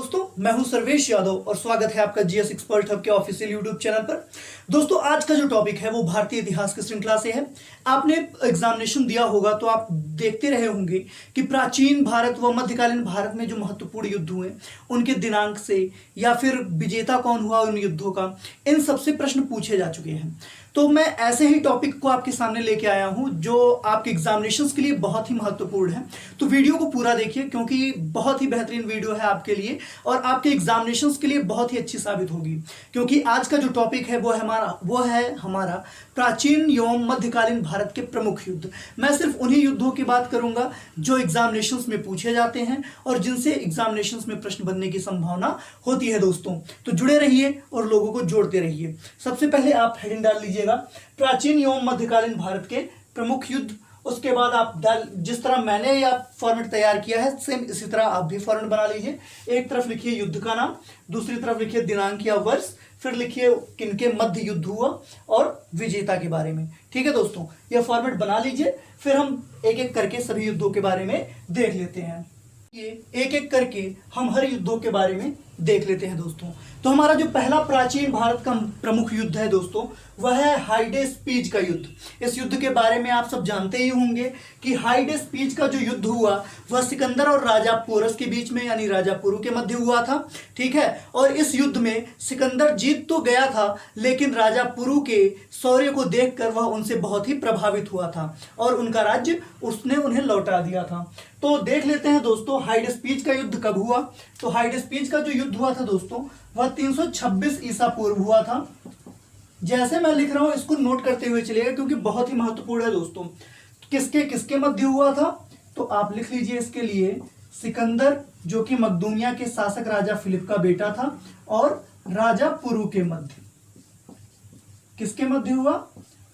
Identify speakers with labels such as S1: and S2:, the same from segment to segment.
S1: दोस्तों, मैं हूं सर्वेश यादव और स्वागत है आपका जीएस एक्सपर्ट हब के ऑफिशियल यूट्यूब चैनल पर। दोस्तों, आज का जो टॉपिक है वो भारतीय इतिहास की श्रृंखला से है। आपने एग्जामिनेशन दिया होगा तो आप देखते रहे होंगे कि प्राचीन भारत व मध्यकालीन भारत में जो महत्वपूर्ण युद्ध हुए उनके दिनांक से या फिर विजेता कौन हुआ उन युद्धों का, इन सबसे प्रश्न पूछे जा चुके हैं। तो मैं ऐसे ही टॉपिक को आपके सामने लेके आया हूं जो आपके एग्जामिनेशंस के लिए बहुत ही महत्वपूर्ण है। तो वीडियो को पूरा देखिए क्योंकि बहुत ही बेहतरीन वीडियो है आपके लिए और आपके एग्जामिनेशंस के लिए बहुत ही अच्छी साबित होगी। क्योंकि आज का जो टॉपिक है वो है हमारा प्राचीन एवं मध्यकालीन भारत के प्रमुख युद्ध। मैं सिर्फ उन्हीं युद्धों की बात करूंगा जो एग्जामिनेशंस में पूछे जाते हैं और जिनसे एग्जामिनेशंस में प्रश्न बनने की संभावना होती है। दोस्तों, तो जुड़े रहिए और लोगों को जोड़ते रहिए। सबसे पहले आप हेडिंग डाल लीजिएगा, प्राचीन एवं मध्यकालीन भारत के प्रमुख युद्ध। उसके बाद आप जिस तरह मैंने यह फॉर्मेट तैयार किया है सेम इसी तरह आप भी फॉर्मेट बना लीजिए। एक तरफ लिखिए युद्ध का नाम, दूसरी तरफ लिखिए दिनांक या वर्ष, फिर लिखिए किनके मध्य युद्ध हुआ और विजेता के बारे में। ठीक है दोस्तों, यह फॉर्मेट बना लीजिए, फिर हम एक एक करके सभी युद्धों के बारे में देख लेते हैं। ये एक एक करके हम हर युद्धों के बारे में देख लेते हैं दोस्तों। तो हमारा जो पहला प्राचीन भारत का प्रमुख युद्ध है दोस्तों, वह है हाइडेस्पीज का युद्ध। इस युद्ध के बारे में आप सब जानते ही होंगे कि हाइडेस्पीज का जो युद्ध हुआ वह सिकंदर और राजा पोरस के बीच में यानी राजा पुरु के मध्य हुआ था। ठीक है, और इस युद्ध में सिकंदर जीत तो गया था लेकिन राजा पुरु के शौर्य को देखकर वह उनसे बहुत ही प्रभावित हुआ था और उनका राज्य उसने उन्हें लौटा दिया था। तो देख लेते हैं दोस्तों हाइडेस्पीज का युद्ध कब हुआ। तो हाइडेस्पीज का जो युद्ध हुआ था दोस्तों वह 326 ईसा पूर्व हुआ था। जैसे मैं लिख रहा हूं इसको नोट करते हुए चलिएगा क्योंकि बहुत ही महत्वपूर्ण है दोस्तों। किसके किसके मध्य हुआ था तो आप लिख लीजिए इसके लिए, सिकंदर जो कि मकदूनिया के शासक राजा फिलिप का बेटा था और राजा पुरु के मध्य। किसके मध्य हुआ?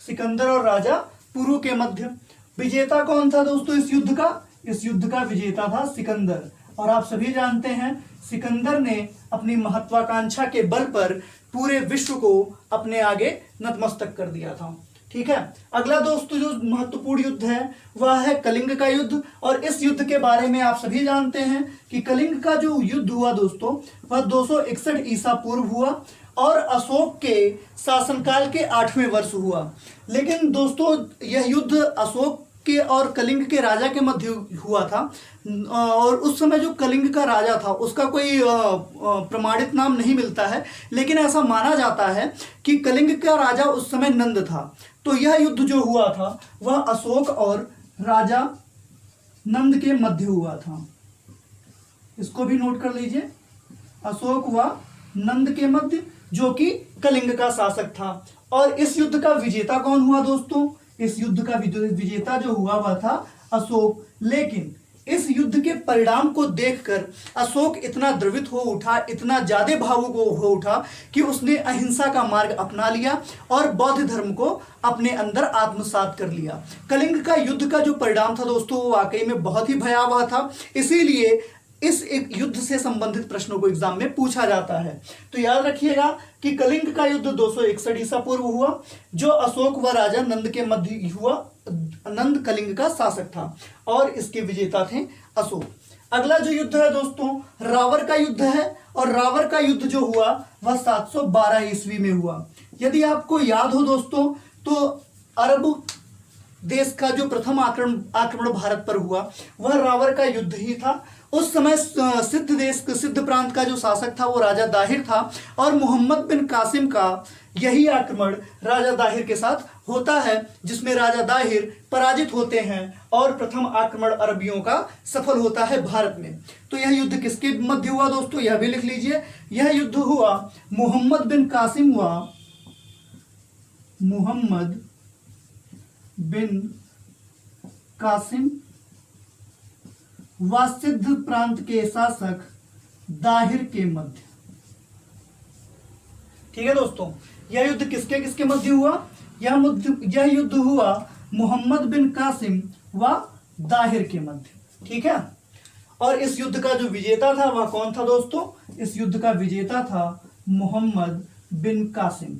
S1: सिकंदर और राजा पुरु के मध्य। विजेता कौन था दोस्तों इस युद्ध का? इस युद्ध का विजेता था सिकंदर। और आप सभी जानते हैं सिकंदर ने अपनी महत्वाकांक्षा के बल पर पूरे विश्व को अपने आगे नतमस्तक कर दिया था। ठीक है, अगला दोस्तों जो महत्वपूर्ण युद्ध है वह है कलिंग का युद्ध। और इस युद्ध के बारे में आप सभी जानते हैं कि कलिंग का जो युद्ध हुआ दोस्तों वह 261 ईसा पूर्व हुआ और अशोक के शासनकाल के 8वें वर्ष हुआ। लेकिन दोस्तों यह युद्ध अशोक के और कलिंग के राजा के मध्य हुआ था और उस समय जो कलिंग का राजा था उसका कोई प्रमाणित नाम नहीं मिलता है, लेकिन ऐसा माना जाता है कि कलिंग का राजा उस समय नंद था। तो यह युद्ध जो हुआ था वह अशोक और राजा नंद के मध्य हुआ था। इसको भी नोट कर लीजिए, अशोक व नंद के मध्य, जो कि कलिंग का शासक था। और इस युद्ध का विजेता कौन हुआ दोस्तों? इस युद्ध का विजेता जो हुआ वह था अशोक। लेकिन इस युद्ध के परिणाम को देखकर अशोक इतना द्रवित हो उठा, इतना ज्यादा भावुक हो उठा कि उसने अहिंसा का मार्ग अपना लिया और बौद्ध धर्म को अपने अंदर आत्मसात कर लिया। कलिंग का युद्ध का जो परिणाम था दोस्तों वो वाकई में बहुत ही भयावह था। इसीलिए इस एक युद्ध से संबंधित प्रश्नों को एग्जाम में पूछा जाता है। तो याद रखिएगा कि कलिंग का युद्ध 261 ईसा पूर्व हुआ जो अशोक व राजा नंद के मध्य हुआ। नंद कलिंग का शासक था और इसके विजेता थे अशोक। अगला जो युद्ध है दोस्तों रावर का युद्ध है और रावर का युद्ध जो हुआ वह 712 ईस्वी में हुआ। यदि आपको याद हो दोस्तों तो अरब देश का जो प्रथम आक्रमण भारत पर हुआ वह रावर का युद्ध ही था। उस समय सिद्ध प्रांत का जो शासक था वो राजा दाहिर था और मोहम्मद बिन कासिम का यही आक्रमण राजा दाहिर के साथ होता है जिसमें राजा दाहिर पराजित होते हैं और प्रथम आक्रमण अरबियों का सफल होता है भारत में। तो यह युद्ध किसके मध्य हुआ दोस्तों? यह भी लिख लीजिए, यह युद्ध हुआ मोहम्मद बिन कासिम व मोहम्मद बिन कासिम व सिद्ध प्रांत के शासक दाहिर के मध्य। ठीक है दोस्तों, यह युद्ध किसके किसके मध्य हुआ? यह युद्ध हुआ मोहम्मद बिन कासिम व दाहिर के मध्य। ठीक है, और इस युद्ध का जो विजेता था वह कौन था दोस्तों? इस युद्ध का विजेता था मोहम्मद बिन कासिम।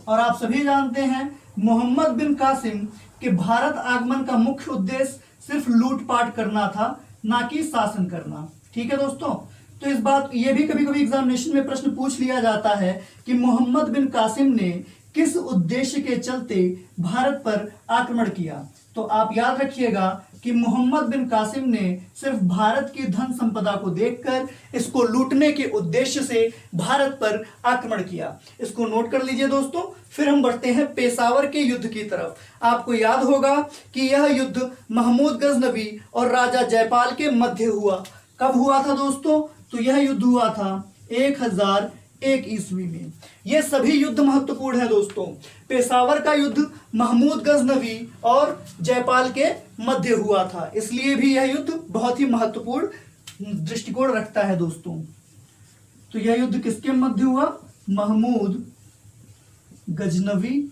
S1: और आप सभी जानते हैं मोहम्मद बिन कासिम के भारत आगमन का मुख्य उद्देश्य सिर्फ लूटपाट करना था, ना कि शासन करना। ठीक है दोस्तों। तो इस बात ये भी कभी कभी एग्जामिनेशन में प्रश्न पूछ लिया जाता है कि मोहम्मद बिन कासिम ने किस उद्देश्य के चलते भारत पर आक्रमण किया। तो आप याद रखिएगा कि मोहम्मद बिन कासिम ने सिर्फ भारत की धन संपदा को देखकर इसको लूटने के उद्देश्य से भारत पर आक्रमण किया। इसको नोट कर लीजिए दोस्तों। फिर हम बढ़ते हैं पेशावर के युद्ध की तरफ। आपको याद होगा कि यह युद्ध महमूद गजनवी और राजा जयपाल के मध्य हुआ। कब हुआ था दोस्तों? तो यह युद्ध हुआ था 1001 ईस्वी में। यह सभी युद्ध महत्वपूर्ण है दोस्तों। पेशावर का युद्ध महमूद गजनवी और जयपाल के मध्य हुआ था, इसलिए भी यह युद्ध बहुत ही महत्वपूर्ण दृष्टिकोण रखता है दोस्तों। तो यह युद्ध किसके मध्य हुआ? महमूद गजनवी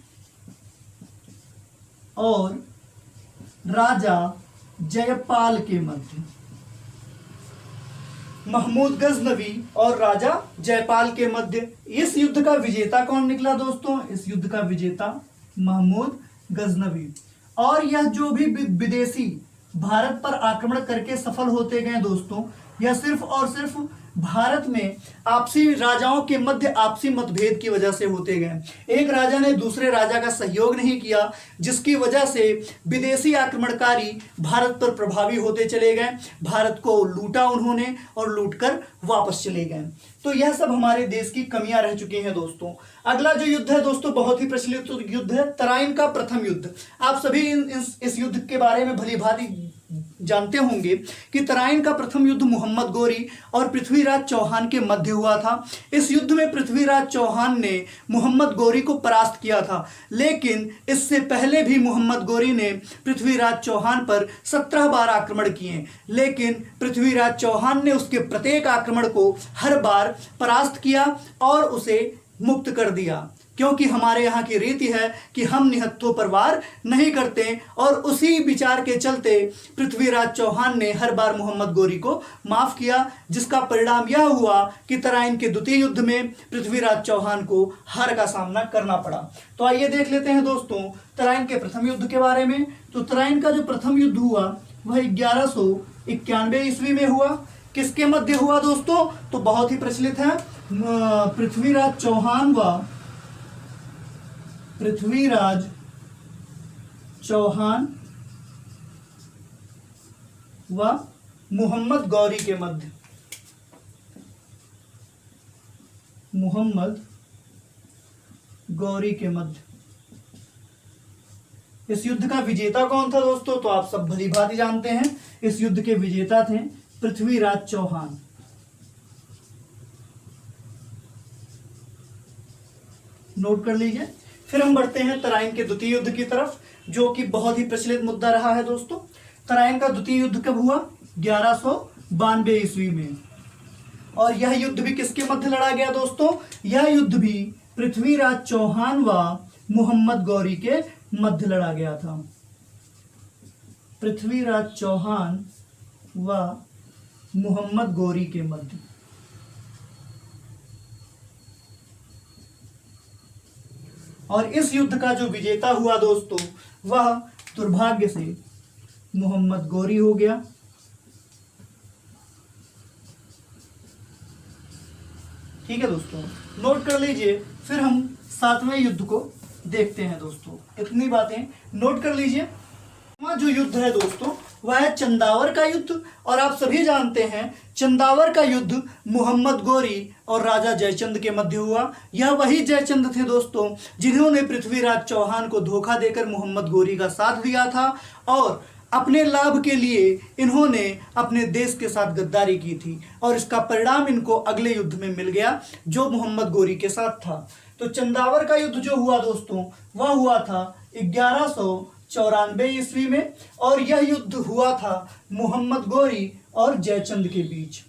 S1: और राजा जयपाल के मध्य। महमूद गजनवी और राजा जयपाल के मध्य। इस युद्ध का विजेता कौन निकला दोस्तों? इस युद्ध का विजेता महमूद गजनवी। और यह जो भी विदेशी भारत पर आक्रमण करके सफल होते गए दोस्तों, यह सिर्फ और सिर्फ भारत में आपसी राजाओं के मध्य आपसी मतभेद की वजह से होते गए। एक राजा ने दूसरे राजा का सहयोग नहीं किया, जिसकी वजह से विदेशी आक्रमणकारी भारत पर प्रभावी होते चले गए। भारत को लूटा उन्होंने और लूटकर वापस चले गए। तो यह सब हमारे देश की कमियां रह चुकी हैं दोस्तों। अगला जो युद्ध है दोस्तों, बहुत ही प्रचलित युद्ध है तराइन का प्रथम युद्ध। आप सभी इस युद्ध के बारे में भली भांति जानते होंगे कि तराइन का प्रथम युद्ध मोहम्मद गोरी और पृथ्वीराज चौहान के मध्य हुआ था। इस युद्ध में पृथ्वीराज चौहान ने मोहम्मद गोरी को परास्त किया था, लेकिन इससे पहले भी मोहम्मद गोरी ने पृथ्वीराज चौहान पर 17 बार आक्रमण किए, लेकिन पृथ्वीराज चौहान ने उसके प्रत्येक आक्रमण को हर बार परास्त किया और उसे मुक्त कर दिया, क्योंकि हमारे यहाँ की रीति है कि हम निहत्थों पर वार नहीं करते। और उसी विचार के चलते पृथ्वीराज चौहान ने हर बार मोहम्मद गोरी को माफ किया, जिसका परिणाम यह हुआ कि तराइन के द्वितीय युद्ध में पृथ्वीराज चौहान को हार का सामना करना पड़ा। तो आइए देख लेते हैं दोस्तों तराइन के प्रथम युद्ध के बारे में। तो तराइन का जो प्रथम युद्ध हुआ वह 1191 ईस्वी में हुआ। किसके मध्य हुआ दोस्तों? तो बहुत ही प्रचलित है, पृथ्वीराज चौहान व मोहम्मद गौरी के मध्य। मोहम्मद गौरी के मध्य। इस युद्ध का विजेता कौन था दोस्तों? तो आप सब भली भांति जानते हैं, इस युद्ध के विजेता थे पृथ्वीराज चौहान। नोट कर लीजिए। फिर हम बढ़ते हैं तराइन के द्वितीय युद्ध की तरफ, जो कि बहुत ही प्रचलित मुद्दा रहा है दोस्तों। तराइन का द्वितीय युद्ध कब हुआ? 1192 ईस्वी में। और यह युद्ध भी किसके मध्य लड़ा गया दोस्तों? यह युद्ध भी पृथ्वीराज चौहान व मोहम्मद गौरी के मध्य लड़ा गया था। पृथ्वीराज चौहान व मोहम्मद गौरी के मध्य। और इस युद्ध का जो विजेता हुआ दोस्तों, वह दुर्भाग्य से मोहम्मद गौरी हो गया। ठीक है दोस्तों, नोट कर लीजिए। फिर हम 7वें युद्ध को देखते हैं दोस्तों। इतनी बातें नोट कर लीजिए। जो युद्ध है दोस्तों वह है चंदावर का युद्ध। और आप सभी जानते हैं चंदावर का युद्ध मोहम्मद गोरी और राजा जयचंद के मध्य हुआ। यह वही जयचंद थे दोस्तों जिन्होंने पृथ्वीराज चौहान को धोखा देकर मोहम्मद गोरी का साथ दिया था और अपने लाभ के लिए इन्होंने अपने देश के साथ गद्दारी की थी, और इसका परिणाम इनको अगले युद्ध में मिल गया जो मोहम्मद गोरी के साथ था। तो चंदावर का युद्ध जो हुआ दोस्तों वह हुआ था 1194 ईस्वी में, और यह युद्ध हुआ था मोहम्मद गोरी और जयचंद के बीच।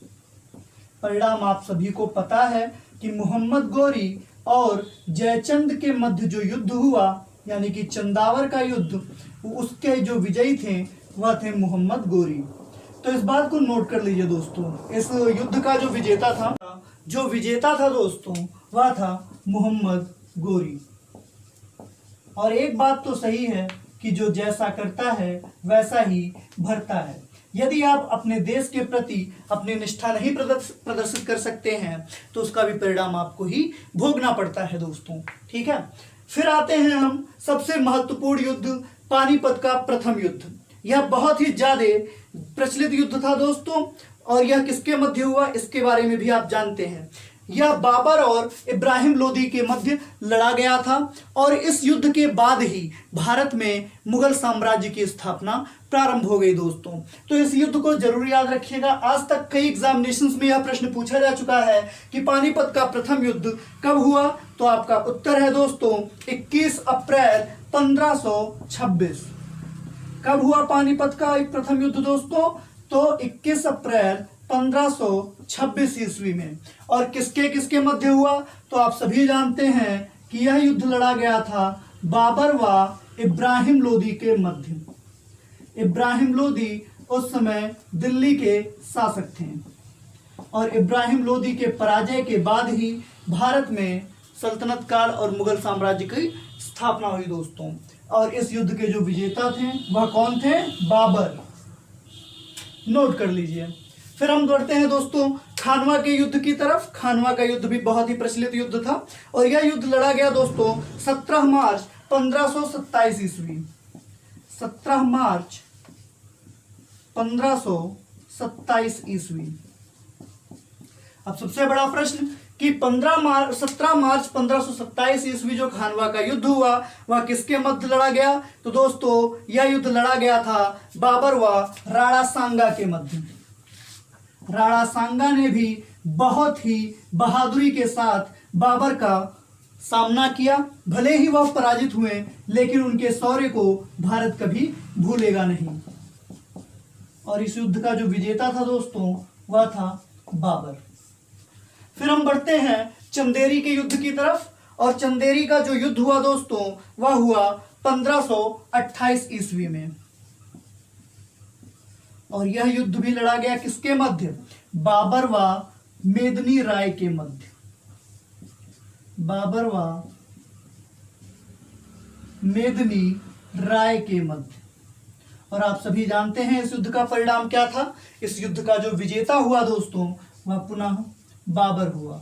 S1: परिणाम आप सभी को पता है कि मोहम्मद गोरी और जयचंद के मध्य जो युद्ध हुआ, यानी कि चंदावर का युद्ध, उसके जो विजयी थे वह थे मोहम्मद गोरी। तो इस बात को नोट कर लीजिए दोस्तों। इस युद्ध का जो विजेता था दोस्तों वह था मोहम्मद गोरी। और एक बात तो सही है कि जो जैसा करता है वैसा ही भरता है। यदि आप अपने देश के प्रति अपनी निष्ठा नहीं प्रदर्शित कर सकते हैं तो उसका भी परिणाम आपको ही भोगना पड़ता है दोस्तों। ठीक है, फिर आते हैं हम सबसे महत्वपूर्ण युद्ध, पानीपत का प्रथम युद्ध। यह बहुत ही ज्यादा प्रचलित युद्ध था दोस्तों, और यह किसके मध्य हुआ इसके बारे में भी आप जानते हैं। यह बाबर और इब्राहिम लोदी के मध्य लड़ा गया था, और इस युद्ध के बाद ही भारत में मुगल साम्राज्य की स्थापना प्रारंभ हो गई दोस्तों। तो इस युद्ध को जरूर याद रखिएगा। आज तक कई एग्जामिनेशंस में यह प्रश्न पूछा जा चुका है कि पानीपत का प्रथम युद्ध कब हुआ, तो आपका उत्तर है दोस्तों 21 अप्रैल 1526। कब हुआ पानीपत का एक प्रथम युद्ध दोस्तों, तो 21 अप्रैल 1526 ईस्वी में। और किसके किसके मध्य हुआ, तो आप सभी जानते हैं कि यह युद्ध लड़ा गया था बाबर व इब्राहिम लोदी के मध्य। इब्राहिम लोदी उस समय दिल्ली के शासक थे, और इब्राहिम लोदी के पराजय के बाद ही भारत में सल्तनत काल और मुगल साम्राज्य की स्थापना हुई दोस्तों। और इस युद्ध के जो विजेता थे वह कौन थे, बाबर। नोट कर लीजिए। फिर हम बढ़ते हैं दोस्तों खानवा के युद्ध की तरफ। खानवा का युद्ध भी बहुत ही प्रचलित युद्ध था, और यह युद्ध लड़ा गया दोस्तों 17 मार्च 1527 ईस्वी। 17 मार्च 1527 ईस्वी। अब सबसे बड़ा प्रश्न कि 17 मार्च 1527 ईस्वी जो खानवा का युद्ध हुआ वह किसके मध्य लड़ा गया, तो दोस्तों यह युद्ध लड़ा गया था बाबर व राणा सांगा के मध्य। राणा सांगा ने भी बहुत ही बहादुरी के साथ बाबर का सामना किया। भले ही वह पराजित हुए, लेकिन उनके शौर्य को भारत कभी भूलेगा नहीं। और इस युद्ध का जो विजेता था दोस्तों वह था बाबर। फिर हम बढ़ते हैं चंदेरी के युद्ध की तरफ, और चंदेरी का जो युद्ध हुआ दोस्तों वह हुआ 1528 ईस्वी में। और यह युद्ध भी लड़ा गया किसके मध्य, बाबर व मेदिनी राय के मध्य। बाबर व मेदिनी राय के मध्य। और आप सभी जानते हैं इस युद्ध का परिणाम क्या था। इस युद्ध का जो विजेता हुआ दोस्तों वह पुनः बाबर हुआ।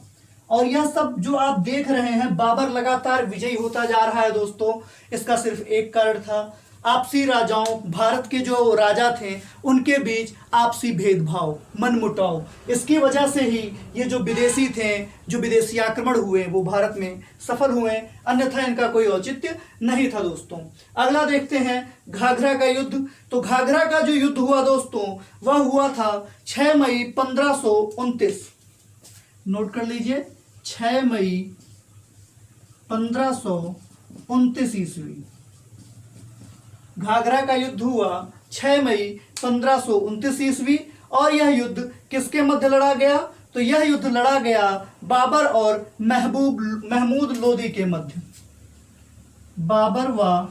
S1: और यह सब जो आप देख रहे हैं, बाबर लगातार विजयी होता जा रहा है दोस्तों, इसका सिर्फ एक कारण था, आपसी राजाओं, भारत के जो राजा थे उनके बीच आपसी भेदभाव, मनमुटाव। इसकी वजह से ही ये जो विदेशी थे, जो विदेशी आक्रमण हुए वो भारत में सफल हुए, अन्यथा इनका कोई औचित्य नहीं था दोस्तों। अगला देखते हैं घाघरा का युद्ध। तो घाघरा का जो युद्ध हुआ दोस्तों वह हुआ था 6 मई 1529। नोट कर लीजिए, 6 मई 1529 ईस्वी। घाघरा का युद्ध हुआ 6 मई 1529 ईस्वी। और यह युद्ध किसके मध्य लड़ा गया, तो यह युद्ध लड़ा गया बाबर और महमूद लोदी के मध्य। बाबर व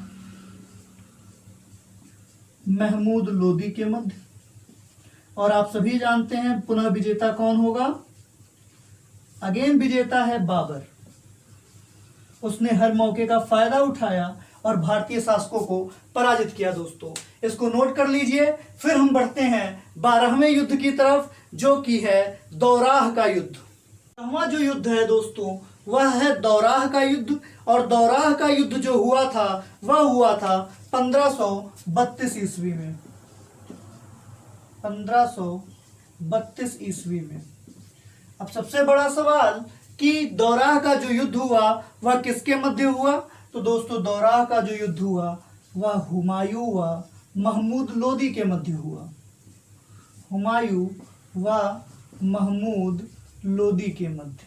S1: महमूद लोदी के मध्य। और आप सभी जानते हैं पुनः विजेता कौन होगा, अगेन विजेता है बाबर। उसने हर मौके का फायदा उठाया और भारतीय शासकों को पराजित किया दोस्तों। इसको नोट कर लीजिए। फिर हम बढ़ते हैं 12वें युद्ध की तरफ, जो कि है दौराह का युद्ध। 12वां जो युद्ध है दोस्तों वह है दौराह का युद्ध। और दौराह का युद्ध जो हुआ था वह हुआ था 1532 ईस्वी में। 1532 ईस्वी में। अब सबसे बड़ा सवाल कि दौराह का जो युद्ध हुआ वह किसके मध्य हुआ, तो दोस्तों दौराह का जो युद्ध हुआ वह हुमायूं व महमूद लोदी के मध्य हुआ। हुमायूं व महमूद लोदी के मध्य।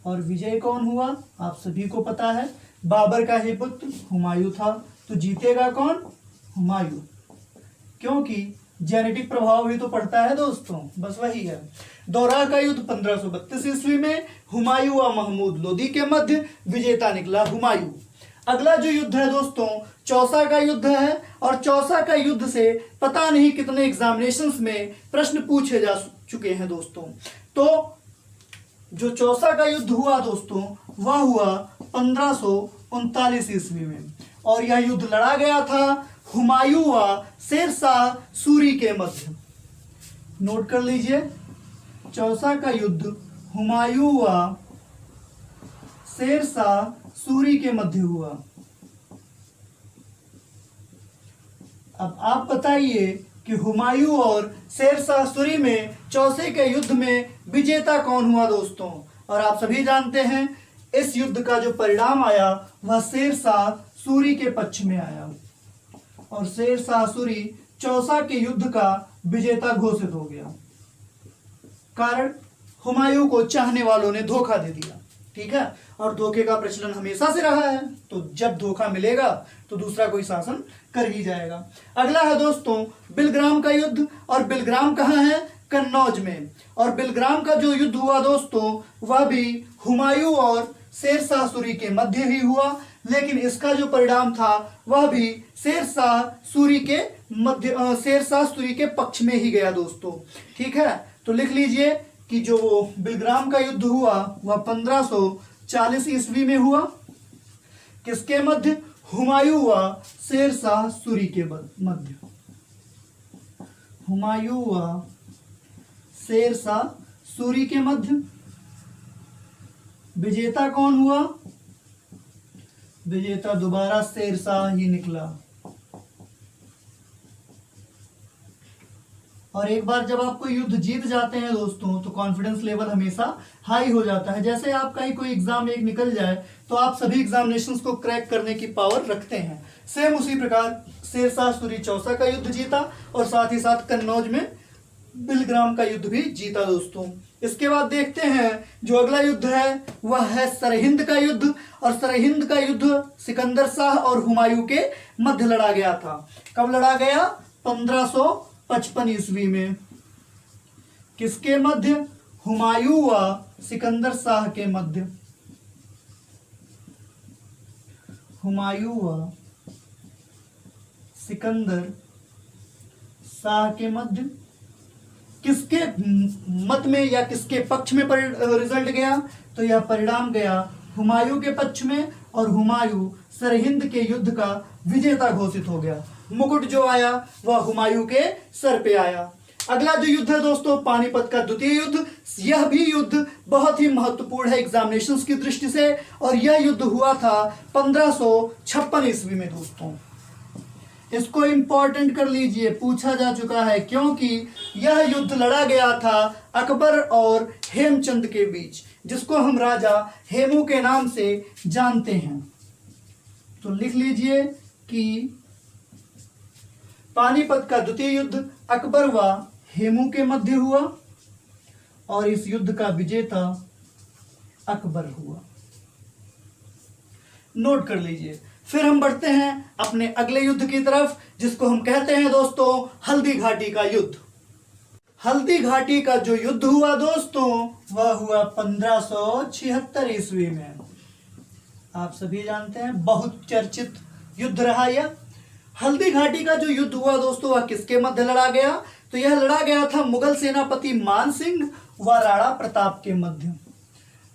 S1: और विजय कौन हुआ, आप सभी को पता है, बाबर का ही पुत्र हुमायूं था। तो जीतेगा कौन, हुमायूं, क्योंकि जेनेटिक प्रभाव भी तो पड़ता है दोस्तों, बस वही है। दौराह का युद्ध 1532 ईस्वी में हुमायूं व महमूद लोदी के मध्य, विजेता निकला हुमायूं। अगला जो युद्ध है दोस्तों चौसा का युद्ध है। और चौसा का युद्ध से पता नहीं कितने एग्जामिनेशंस में प्रश्न पूछे जा चुके हैं दोस्तों। तो जो चौसा का युद्ध हुआ दोस्तों वह हुआ 1539 ईस्वी में। और यह युद्ध लड़ा गया था हुमायूं व शेरशाह सूरी के मध्य। नोट कर लीजिए, चौसा का युद्ध हुमायूं व शेरशाह सूरी के मध्य हुआ। अब आप बताइए कि हुमायूं और शेरशाह सूरी में चौसे के युद्ध में विजेता कौन हुआ दोस्तों। और आप सभी जानते हैं इस युद्ध का जो परिणाम आया वह शेरशाह सूरी के पक्ष में आया और शेरशाह सूरी चौसा के युद्ध का विजेता घोषित हो गया। कारण हुमायूं को चाहने वालों ने धोखा दे दिया। ठीक है, और धोखे का प्रचलन हमेशा से रहा है, तो जब धोखा मिलेगा तो दूसरा कोई शासन कर ही जाएगा। अगला है दोस्तों बिलग्राम का युद्ध। और बिलग्राम कहाँ है? कन्नौज में। और बिलग्राम का जो युद्ध हुआ दोस्तों वह भी हुमायूं और शेरशाह सूरी के मध्य ही हुआ, लेकिन इसका जो परिणाम था वह भी शेरशाह सूरी के पक्ष में ही गया दोस्तों। ठीक है, तो लिख लीजिए कि जो बिलग्राम का युद्ध हुआ वह 1540 ईस्वी में हुआ। किसके मध्य? हुमायूं व शेरशाह सूरी के मध्य। हुमायूं व शेरशाह सूरी के मध्य। विजेता कौन हुआ? विजेता दोबारा शेरशाह ही निकला। और एक बार जब आप कोई युद्ध जीत जाते हैं दोस्तों तो कॉन्फिडेंस लेवल हमेशा हाई हो जाता है। जैसे आपका ही कोई एग्जाम एक निकल जाए तो आप सभी एग्जामिनेशंस को क्रैक करने की पावर रखते हैं। सेम उसी प्रकार शेरशाह सूरी चौसा का युद्ध जीता और साथ ही साथ कन्नौज में बिलग्राम का युद्ध भी जीता दोस्तों। इसके बाद देखते हैं जो अगला युद्ध है वह है सरहिंद का युद्ध। और सरहिंद का युद्ध सिकंदर शाह और हुमायूं के मध्य लड़ा गया था। कब लड़ा गया? 1555 ईस्वी में। किसके मध्य? हुमायूं व सिकंदर शाह के मध्य। हुमायूं व सिकंदर शाह के मध्य। किसके मत में या किसके पक्ष में रिजल्ट गया? तो यह परिणाम गया हुमायूं के पक्ष में और हुमायूं सरहिंद के युद्ध का विजेता घोषित हो गया। मुकुट जो आया वह हुमायूं के सर पे आया। अगला जो युद्ध है दोस्तों पानीपत का द्वितीय युद्ध। यह भी युद्ध बहुत ही महत्वपूर्ण है एग्जामिनेशंस की दृष्टि से और यह युद्ध हुआ था 1556 ईस्वी में दोस्तों। इसको इंपॉर्टेंट कर लीजिए, पूछा जा चुका है क्योंकि यह युद्ध लड़ा गया था अकबर और हेमचंद के बीच, जिसको हम राजा हेमू के नाम से जानते हैं। तो लिख लीजिए कि पानीपत का द्वितीय युद्ध अकबर व हेमू के मध्य हुआ और इस युद्ध का विजेता अकबर हुआ। नोट कर लीजिए। फिर हम बढ़ते हैं अपने अगले युद्ध की तरफ, जिसको हम कहते हैं दोस्तों हल्दी घाटी का युद्ध। हल्दी घाटी का जो युद्ध हुआ दोस्तों वह हुआ 1576 ईस्वी में। आप सभी जानते हैं बहुत चर्चित युद्ध रहा यह। हल्दी घाटी का जो युद्ध हुआ दोस्तों वह किसके मध्य लड़ा गया? तो यह लड़ा गया था मुगल सेनापति मान सिंह व राणा प्रताप के मध्य।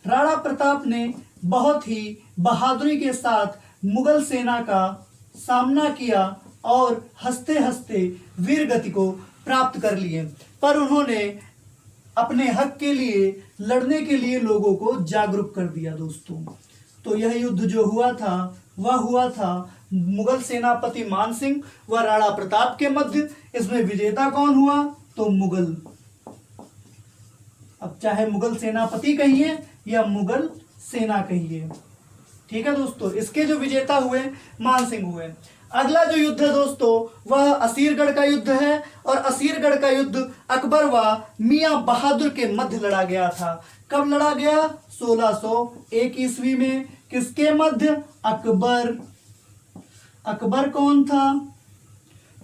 S1: राणा प्रताप ने बहुत ही बहादुरी के साथ मुगल सेना का सामना किया और हंसते हंसते वीर गति को प्राप्त कर लिए, पर उन्होंने अपने हक के लिए लड़ने के लिए लोगों को जागरूक कर दिया दोस्तों। तो यह युद्ध जो हुआ था वह हुआ था मुगल सेनापति मान सिंह व राणा प्रताप के मध्य। इसमें विजेता कौन हुआ? तो मुगल। अब चाहे मुगल सेनापति कहिए या मुगल सेना कहिए, ठीक है दोस्तों। इसके जो विजेता हुए मान सिंह हुए। अगला जो युद्ध है दोस्तों वह असीरगढ़ का युद्ध है और असीरगढ़ का युद्ध अकबर व मियां बहादुर के मध्य लड़ा गया था। कब लड़ा गया? 1601 ईस्वी में। किसके मध्य? अकबर। अकबर कौन था?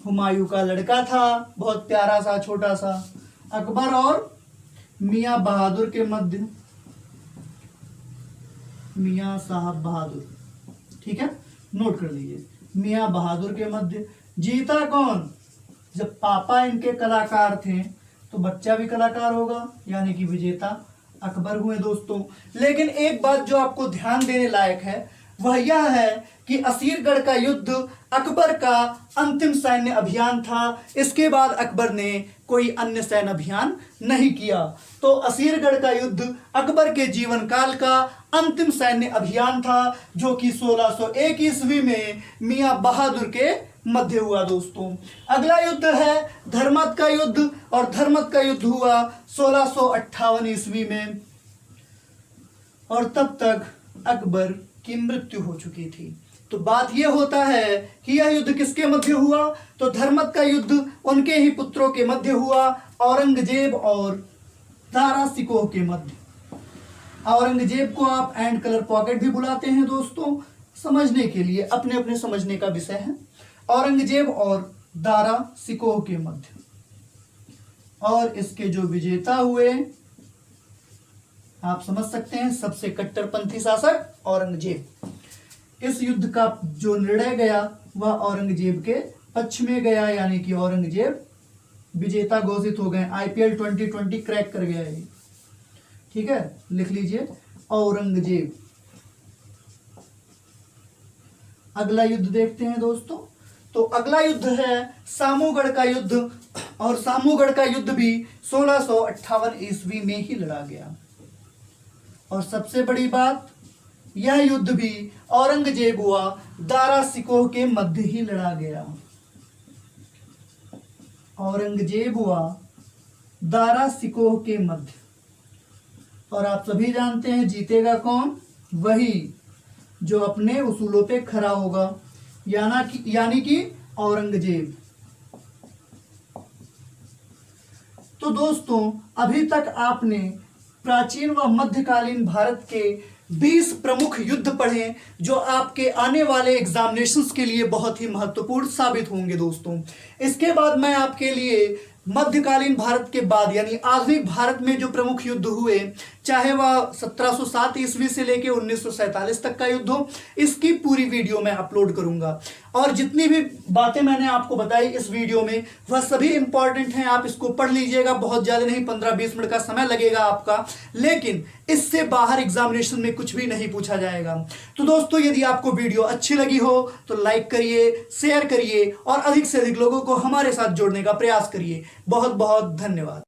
S1: हुमायूं का लड़का था, बहुत प्यारा सा छोटा सा। अकबर और मियां बहादुर के मध्य, मियां साहब बहादुर, ठीक है, नोट कर लीजिए। मियां बहादुर के मध्य। जीता कौन? जब पापा इनके कलाकार थे तो बच्चा भी कलाकार होगा, यानी कि विजेता अकबर हुए दोस्तों। लेकिन एक बात जो आपको ध्यान देने लायक है वह यह है कि असीरगढ़ का युद्ध अकबर का अंतिम सैन्य अभियान था। इसके बाद अकबर ने कोई अन्य सैन्य अभियान नहीं किया। तो असीरगढ़ का युद्ध अकबर के जीवन काल का अंतिम सैन्य अभियान था, जो कि 1601 ईस्वी में मियां बहादुर के मध्य हुआ। दोस्तों, अगला युद्ध है धर्मत का युद्ध, और धर्मत का युद्ध हुआ 1658 ईस्वी में, और तब तक अकबर की मृत्यु हो चुकी थी। तो बात यह होता है कि यह युद्ध किसके मध्य हुआ? तो धर्मत का युद्ध उनके ही पुत्रों के मध्य हुआ, औरंगजेब और दारा सिकोह के मध्य। औरंगजेब को आप एंड कलर पॉकेट भी बुलाते हैं दोस्तों, समझने के लिए, अपने अपने समझने का विषय है। औरंगजेब और दारा सिकोह के मध्य, और इसके जो विजेता हुए आप समझ सकते हैं, सबसे कट्टरपंथी शासक औरंगजेब। इस युद्ध का जो निर्णय गया वह औरंगजेब के पक्ष में गया, यानी कि औरंगजेब विजेता घोषित हो गए। IPL 2020 क्रैक कर गया है, ठीक है, लिख लीजिए औरंगजेब। अगला युद्ध देखते हैं दोस्तों। तो अगला युद्ध है सामूगढ़ का युद्ध, और सामूगढ़ का युद्ध भी 1658 ईस्वी में ही लड़ा गया। और सबसे बड़ी बात, यह युद्ध भी औरंगजेब व दारा सिकोह के मध्य ही लड़ा गया। औरंगजेब व दारा सिकोह के मध्य। और आप सभी जानते हैं जीतेगा कौन? वही जो अपने उसूलों पे खरा होगा, यानी कि औरंगजेब। तो दोस्तों, अभी तक आपने प्राचीन व मध्यकालीन भारत के 20 प्रमुख युद्ध पढ़े, जो आपके आने वाले एग्जामिनेशंस के लिए बहुत ही महत्वपूर्ण साबित होंगे दोस्तों। इसके बाद मैं आपके लिए मध्यकालीन भारत के बाद यानी आधुनिक भारत में जो प्रमुख युद्ध हुए, चाहे वह 1707 ईस्वी से लेकर 1947 तक का युद्ध हो, इसकी पूरी वीडियो मैं अपलोड करूंगा। और जितनी भी बातें मैंने आपको बताई इस वीडियो में, वह सभी इंपॉर्टेंट हैं। आप इसको पढ़ लीजिएगा, बहुत ज्यादा नहीं, 15-20 मिनट का समय लगेगा आपका, लेकिन इससे बाहर एग्जामिनेशन में कुछ भी नहीं पूछा जाएगा। तो दोस्तों, यदि आपको वीडियो अच्छी लगी हो तो लाइक करिए, शेयर करिए, और अधिक से अधिक लोगों को हमारे साथ जोड़ने का प्रयास करिए। बहुत बहुत धन्यवाद।